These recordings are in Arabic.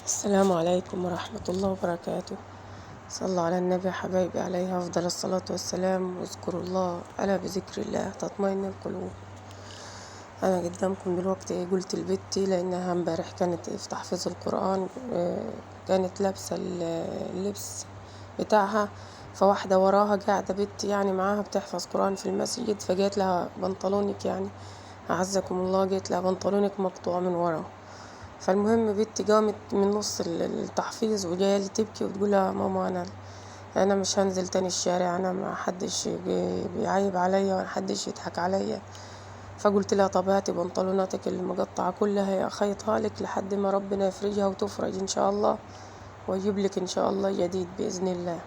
السلام عليكم ورحمة الله وبركاته. صلوا على النبي حبايبي عليه أفضل الصلاة والسلام، واذكروا الله ألا بذكر الله تطمئن القلوب. أنا قدامكم دلوقتي قلت لبنتي لأنها امبارح كانت في تحفيظ القرآن، كانت لابسة اللبس بتاعها، فواحدة وراها قاعدة بنتي يعني معاها بتحفظ قرآن في المسجد، فجات لها بنطلونك يعني أعزكم الله، جيت لها بنطلونك مقطوع من ورا. فالمهم بنتي قامت من نص التحفيظ وجايه لي تبكي وتقول لها ماما انا مش هنزل تاني الشارع، انا ما حدش بيعيب عليا ولا حدش يضحك عليا. فقلت لها طب هاتي بنطلوناتك اللي مقطعه كلها اخيطها لك لحد ما ربنا يفرجها وتفرج ان شاء الله، واجيب لك ان شاء الله جديد باذن الله.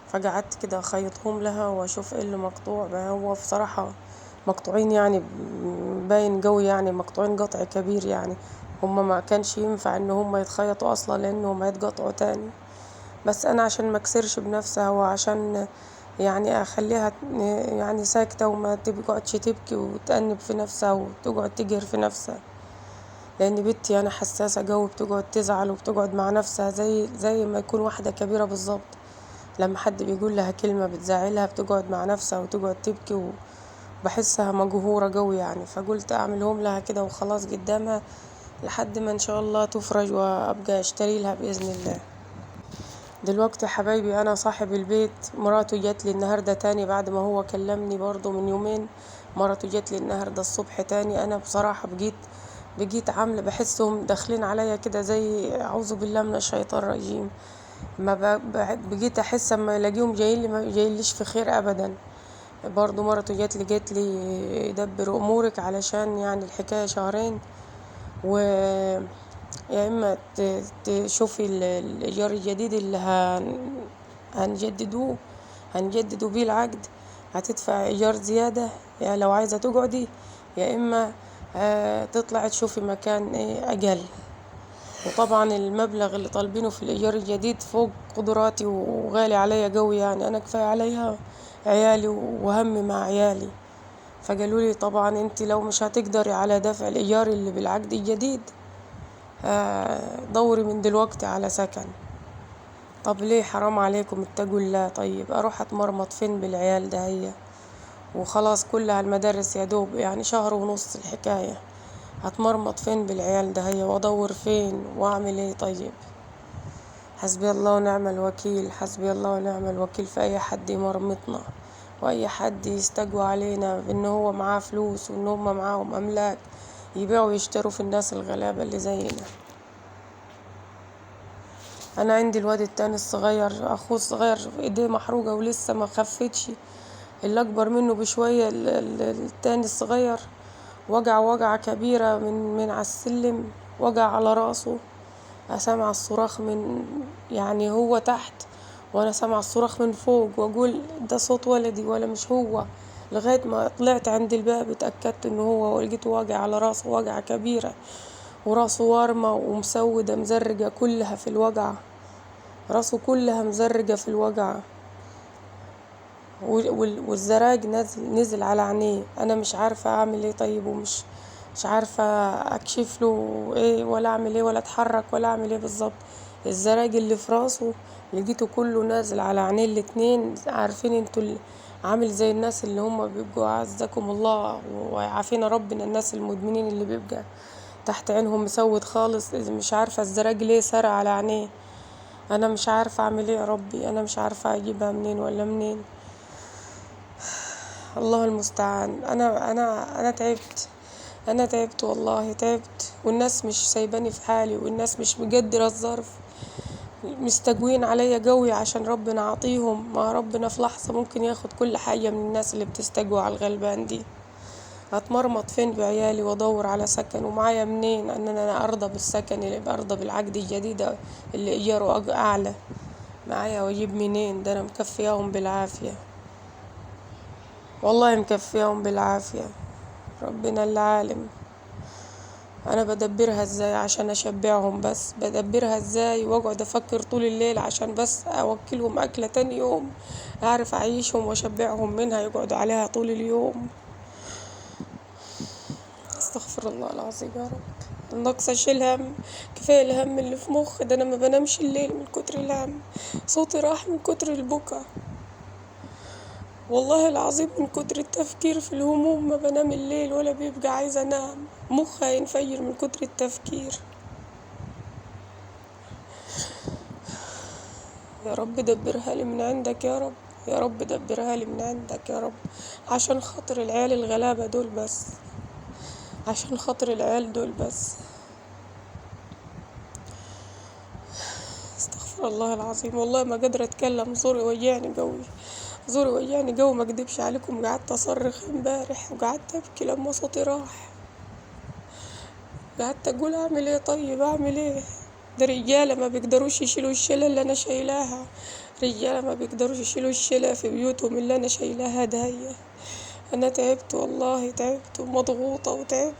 فقعدت كده اخيطهم لها واشوف ايه اللي مقطوع. هو بصراحه مقطوعين يعني باين قوي، يعني مقطوعين قطع كبير، يعني هما ما كانش ينفع ان هما يتخيطوا اصلا لانهم هيتقطعوا تاني. بس انا عشان ما اكسرش بنفسها وعشان يعني اخليها يعني ساكتة وما تقعدش تبكي وتأنب في نفسها وتقعد تجهر في نفسها، لان بنتي انا حساسة قوي، بتقعد تزعل وبتقعد مع نفسها زي ما يكون واحدة كبيرة بالظبط. لما حد بيقول لها كلمة بتزعلها بتقعد مع نفسها وتقعد تبكي، وبحسها مقهورة قوي يعني. فقلت اعملهم لها كده وخلاص قدامها لحد ما ان شاء الله تفرج وابقى اشتري لها باذن الله. دلوقتي حبايبي انا صاحب البيت مراته جات لي النهارده تاني بعد ما هو كلمني برضه من يومين، مراته جات لي النهارده الصبح تاني. انا بصراحه بقيت عامله بحسهم داخلين عليا كده زي اعوذ بالله من الشيطان الرجيم. ما بقيت احس اما الاقيهم جايين لي ما جايليش في خير ابدا. برضه مرته جات لي دبر امورك علشان يعني الحكايه شهرين، و يا اما تشوفي الايجار الجديد اللي هنجددوه هنجددوا بيه العقد، هتدفع ايجار زياده يعني لو عايزه تقعدي، يا اما تطلعي تشوفي مكان اقل. وطبعا المبلغ اللي طالبينه في الايجار الجديد فوق قدراتي وغالي عليا قوي، يعني انا كفايه عليها عيالي وهمي مع عيالي. فقالوا لي طبعا انت لو مش هتقدري على دفع الايجار اللي بالعقد الجديد دوري من دلوقتي على سكن. طب ليه؟ حرام عليكم اتقوا الله. طيب اروح اتمرمط فين بالعيال ده؟ هي وخلاص كلها المدارس يا دوب يعني شهر ونص الحكاية، هتمرمط فين بالعيال ده هي وادور فين واعمل ايه؟ طيب حسبي الله ونعم الوكيل، حسبي الله ونعم الوكيل في اي حد يمرمطنا واي حد يستقوى علينا بان هو معاه فلوس وان هم معاهم املاك يبيعوا ويشتروا في الناس الغلابة اللي زينا. انا عندي الواد التاني الصغير اخوه الصغير ايديه محروقة ولسه ما خفتش، اللي اكبر منه بشوية التاني الصغير وجعة كبيرة من على السلم، وجع على راسه. سامعة الصراخ من يعني هو تحت وانا سامعة الصراخ من فوق، واقول ده صوت ولدي ولا مش هو، لغاية ما طلعت عند الباب اتأكدت انه هو، ولقيته واقع على راسه وجعة كبيرة وراسه وارمة ومسودة مزرقة كلها في الوجعة، راسه كلها مزرقة في الوجعة، والزراج نزل على عينيه. انا مش عارفة اعمل ايه طيب، مش عارفة اكشف له ايه ولا اعمل ايه ولا اتحرك ولا اعمل ايه بالظبط. الزراج اللي في راسه لقيته كله نازل على عينيه الاتنين. عارفين انتوا عامل زي الناس اللي هم بيبقوا اعزكم الله وعافينا ربنا، الناس المدمنين اللي بيبقى تحت عينهم مسود خالص، مش عارفة الزراج ليه سرى على عينيه. انا مش عارفة اعمل ايه يا ربي، انا مش عارفة اجيبها منين ولا منين. الله المستعان. انا تعبت، انا تعبت والله تعبت، والناس مش سايباني في حالي، والناس مش مقدرة الظرف، مستجوين عليا قوي عشان ربنا عطيهم. ما ربنا في لحظة ممكن ياخد كل حاجة من الناس اللي بتستجوى على الغلبان دي. هتمرمط فين بعيالي وادور على سكن؟ ومعايا منين ان انا ارضى بالسكن اللي برضى بالعقد الجديد اللي ايجاره اعلى؟ معايا واجيب منين؟ ده انا مكفياهم بالعافية، والله مكفياهم بالعافية، ربنا اللي عالم. انا بدبرها ازاي عشان اشبعهم؟ بس بدبرها ازاي واقعد افكر طول الليل عشان بس اوكلهم اكلة تاني يوم اعرف اعيشهم واشبعهم منها يقعدوا عليها طول اليوم. استغفر الله العظيم يا رب. ناقصة اشيل هم. كفاية الهم اللي في مخي ده، انا ما بنامش الليل من كتر الهم. صوتي راح من كتر البكا، والله العظيم من كتر التفكير في الهموم ما بنام الليل ولا بيبقى عايزة انام، مخي هينفجر من كتر التفكير. يا رب دبرها لي من عندك يا رب، يا رب دبرها لي من عندك يا رب، عشان خاطر العيال الغلابة دول بس، عشان خاطر العيال دول بس. استغفر الله العظيم، والله ما قادرة اتكلم، زوري وجعني قوي، زوري وجعني قوي، ما اكدبش عليكم، قعدت اصرخ امبارح وقعدت ابكي لما صوتي راح. قعدت اقول اعمل ايه، طيب اعمل ايه؟ ده رجالة ما بيقدروش يشيلوا الشيلة اللي انا شايلاها، رجالة ما بيقدروش يشيلوا الشيلة في بيوتهم اللي انا شايلاها ده. هي انا تعبت والله، تعبت ومضغوطة وتعبت.